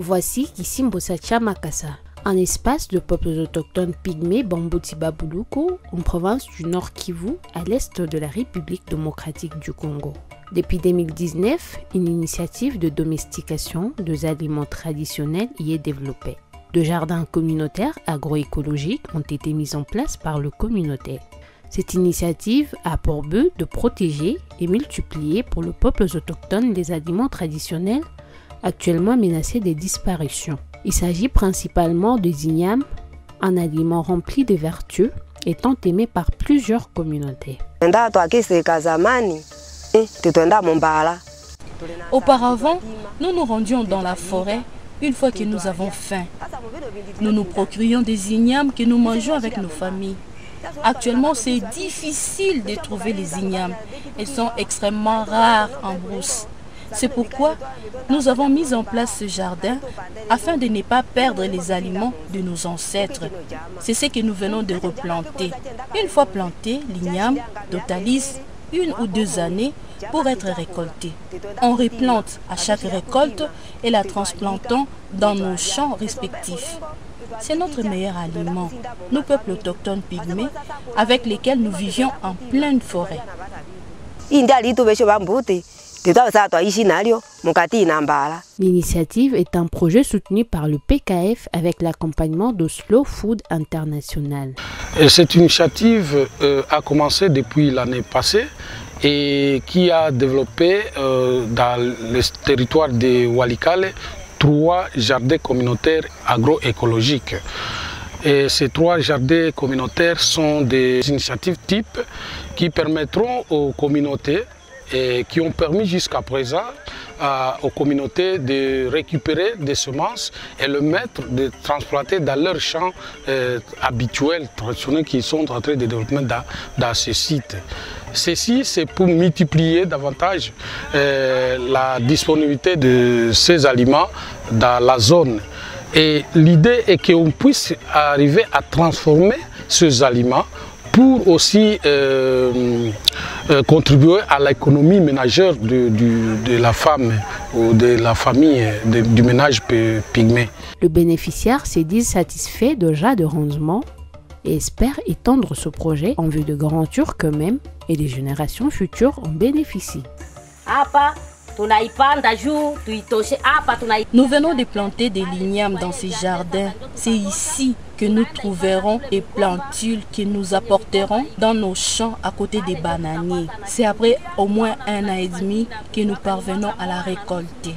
Voici Kisimbosa Chamakasa, un espace de peuples autochtones pygmées Bambouti-Babuluku en province du Nord Kivu à l'est de la République démocratique du Congo. Depuis 2019, une initiative de domestication des aliments traditionnels y est développée. Deux jardins communautaires agroécologiques ont été mis en place par le communauté. Cette initiative a pour but de protéger et multiplier pour le peuple autochtone les aliments traditionnels actuellement menacés de disparition. Il s'agit principalement des ignames, un aliment rempli de vertus étant aimé par plusieurs communautés. Auparavant, nous nous rendions dans la forêt une fois que nous avons faim. Nous nous procurions des ignames que nous mangeons avec nos familles. Actuellement, c'est difficile de trouver les ignames. Elles sont extrêmement rares en brousse. C'est pourquoi nous avons mis en place ce jardin afin de ne pas perdre les aliments de nos ancêtres. C'est ce que nous venons de replanter. Une fois planté, l'igname totalise 1 ou 2 années pour être récolté. On replante à chaque récolte et la transplantons dans nos champs respectifs. C'est notre meilleur aliment, nous peuples autochtones pygmées avec lesquels nous vivions en pleine forêt. L'initiative est un projet soutenu par le PKF avec l'accompagnement de Slow Food International. Cette initiative a commencé depuis l'année passée et qui a développé dans le territoire de Walikale 3 jardins communautaires agroécologiques. Et ces 3 jardins communautaires sont des initiatives types qui permettront aux communautés et qui ont permis jusqu'à présent aux communautés de récupérer des semences et de transplanter dans leurs champs habituels, traditionnels qui sont en train de développer dans ces sites. Ceci, c'est pour multiplier davantage la disponibilité de ces aliments dans la zone. Et l'idée est qu'on puisse arriver à transformer ces aliments pour aussi contribuer à l'économie ménagère de la femme ou de la famille, du ménage pygmée. Le bénéficiaire s'est dit satisfait déjà de rendement et espère étendre ce projet en vue de grandir qu'eux-mêmes et des générations futures en bénéficient. Nous venons de planter des lignames dans ces jardins. C'est ici que nous trouverons des plantules que nous apporterons dans nos champs à côté des bananiers. C'est après au moins 1 an et demi que nous parvenons à la récolter.